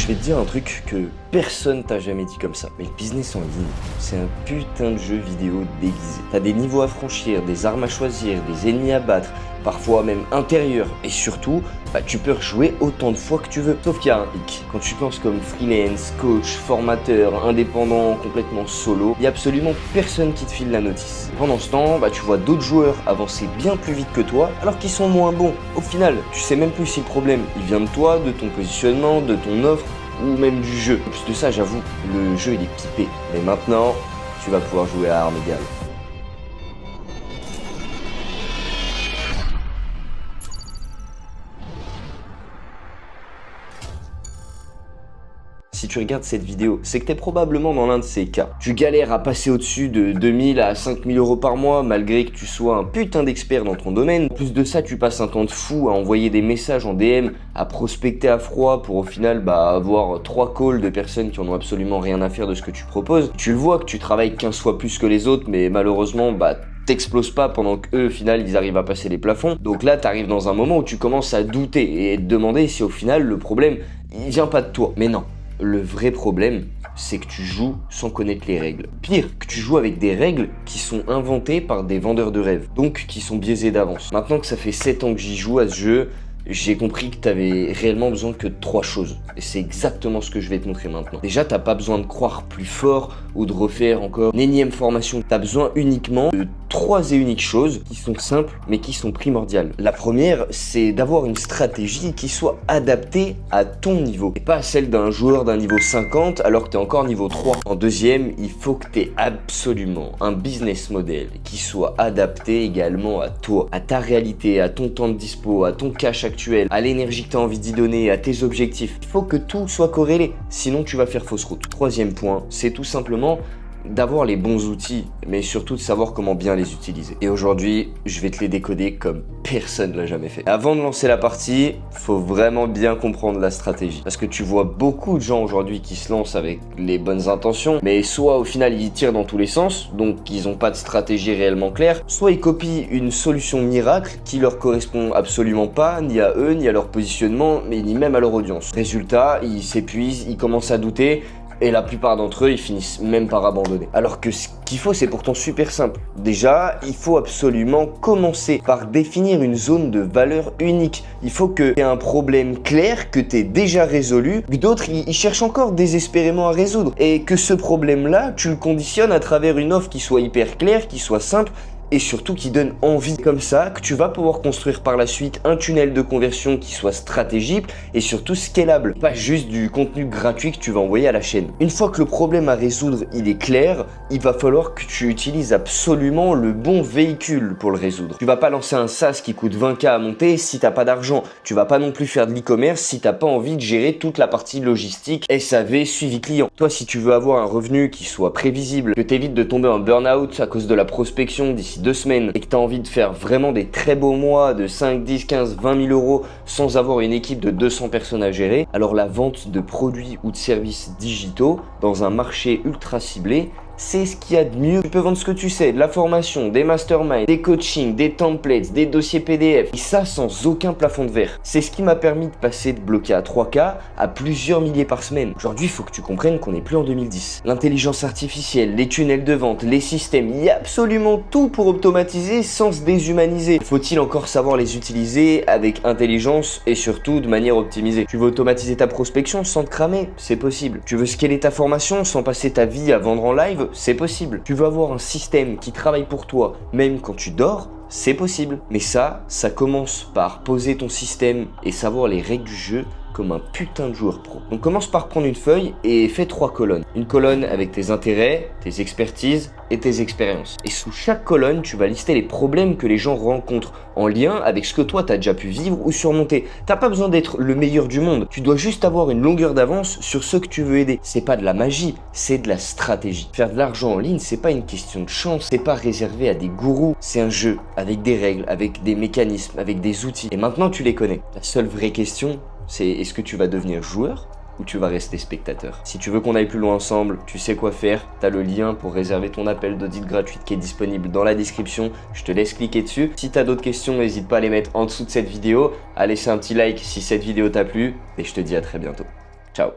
Je vais te dire un truc que personne t'a jamais dit comme ça. Mais le business en ligne, c'est un putain de jeu vidéo déguisé. T'as des niveaux à franchir, des armes à choisir, des ennemis à battre, parfois même intérieurs. Et surtout, tu peux rejouer autant de fois que tu veux. Sauf qu'il y a un hic. Quand tu te lances comme freelance, coach, formateur, indépendant, complètement solo, il n'y a absolument personne qui te file la notice. Pendant ce temps, tu vois d'autres joueurs avancer bien plus vite que toi, alors qu'ils sont moins bons. Au final, tu sais même plus si le problème, il vient de toi, de ton positionnement, de ton offre, ou même du jeu. En plus de ça, j'avoue, le jeu il est pipé. Mais maintenant, tu vas pouvoir jouer à armes égales. Si tu regardes cette vidéo, c'est que tu es probablement dans l'un de ces cas. Tu galères à passer au-dessus de 2000 à 5000 euros par mois malgré que tu sois un putain d'expert dans ton domaine. En plus de ça, tu passes un temps de fou à envoyer des messages en DM, à prospecter à froid pour au final avoir 3 calls de personnes qui en ont absolument rien à faire de ce que tu proposes. Tu le vois que tu travailles 15 fois plus que les autres, mais malheureusement, t'exploses pas pendant qu'eux, au final, ils arrivent à passer les plafonds. Donc là, t'arrives dans un moment où tu commences à douter et te demander si au final, le problème, il vient pas de toi. Mais non. Le vrai problème, c'est que tu joues sans connaître les règles. Pire, que tu joues avec des règles qui sont inventées par des vendeurs de rêves, donc qui sont biaisées d'avance. Maintenant que ça fait 7 ans que j'y joue à ce jeu, j'ai compris que tu avais réellement besoin que de 3 choses. Et c'est exactement ce que je vais te montrer maintenant. Déjà, t'as pas besoin de croire plus fort ou de refaire encore une énième formation. T'as besoin uniquement de 3 et uniques choses qui sont simples mais qui sont primordiales. La première, c'est d'avoir une stratégie qui soit adaptée à ton niveau et pas à celle d'un joueur d'un niveau 50 alors que tu es encore niveau 3. En deuxième, il faut que tu aies absolument un business model qui soit adapté également à toi, à ta réalité, à ton temps de dispo, à ton cash actuel, à l'énergie que tu as envie d'y donner, à tes objectifs. Il faut que tout soit corrélé, sinon tu vas faire fausse route. Troisième point, c'est tout simplement d'avoir les bons outils, mais surtout de savoir comment bien les utiliser. Et aujourd'hui, je vais te les décoder comme personne ne l'a jamais fait. Avant de lancer la partie, faut vraiment bien comprendre la stratégie. Parce que tu vois beaucoup de gens aujourd'hui qui se lancent avec les bonnes intentions, mais soit au final ils tirent dans tous les sens, donc ils n'ont pas de stratégie réellement claire, soit ils copient une solution miracle qui leur correspond absolument pas, ni à eux, ni à leur positionnement, mais ni même à leur audience. Résultat, ils s'épuisent, ils commencent à douter, et la plupart d'entre eux, ils finissent même par abandonner. Alors que ce qu'il faut, c'est pourtant super simple. Déjà, il faut absolument commencer par définir une zone de valeur unique. Il faut que tu aies un problème clair, que tu aies déjà résolu, que d'autres, ils cherchent encore désespérément à résoudre. Et que ce problème-là, tu le conditionnes à travers une offre qui soit hyper claire, qui soit simple, et surtout qui donne envie. Comme ça que tu vas pouvoir construire par la suite un tunnel de conversion qui soit stratégique et surtout scalable, pas juste du contenu gratuit que tu vas envoyer à la chaîne. Une fois que le problème à résoudre il est clair, il va falloir que tu utilises absolument le bon véhicule pour le résoudre. Tu vas pas lancer un SaaS qui coûte 20K à monter si t'as pas d'argent. Tu vas pas non plus faire de l'e-commerce si t'as pas envie de gérer toute la partie logistique, SAV, suivi client. Toi, si tu veux avoir un revenu qui soit prévisible, que t'évites de tomber en burn-out à cause de la prospection d'ici 2 semaines et que tu as envie de faire vraiment des très beaux mois de 5, 10, 15, 20 000 euros sans avoir une équipe de 200 personnes à gérer, alors la vente de produits ou de services digitaux dans un marché ultra ciblé, c'est ce qu'il y a de mieux. Tu peux vendre ce que tu sais, de la formation, des masterminds, des coachings, des templates, des dossiers PDF. Et ça sans aucun plafond de verre. C'est ce qui m'a permis de passer de bloquer à 3K à plusieurs milliers par semaine. Aujourd'hui, il faut que tu comprennes qu'on n'est plus en 2010. L'intelligence artificielle, les tunnels de vente, les systèmes, il y a absolument tout pour automatiser sans se déshumaniser. Faut-il encore savoir les utiliser avec intelligence et surtout de manière optimisée. Tu veux automatiser ta prospection sans te cramer? C'est possible. Tu veux scaler ta formation sans passer ta vie à vendre en live? C'est possible. Tu veux avoir un système qui travaille pour toi, même quand tu dors? C'est possible. Mais ça commence par poser ton système et savoir les règles du jeu comme un putain de joueur pro. Donc commence par prendre une feuille et fais 3 colonnes. Une colonne avec tes intérêts, tes expertises et tes expériences. Et sous chaque colonne, tu vas lister les problèmes que les gens rencontrent en lien avec ce que toi t'as déjà pu vivre ou surmonter. T'as pas besoin d'être le meilleur du monde. Tu dois juste avoir une longueur d'avance sur ceux que tu veux aider. C'est pas de la magie, c'est de la stratégie. Faire de l'argent en ligne, c'est pas une question de chance. C'est pas réservé à des gourous. C'est un jeu avec des règles, avec des mécanismes, avec des outils. Et maintenant, tu les connais. La seule vraie question, c'est est-ce que tu vas devenir joueur ou tu vas rester spectateur? Si tu veux qu'on aille plus loin ensemble, tu sais quoi faire, tu as le lien pour réserver ton appel d'audit gratuite qui est disponible dans la description, je te laisse cliquer dessus. Si tu as d'autres questions, n'hésite pas à les mettre en dessous de cette vidéo, à laisser un petit like si cette vidéo t'a plu et je te dis à très bientôt. Ciao.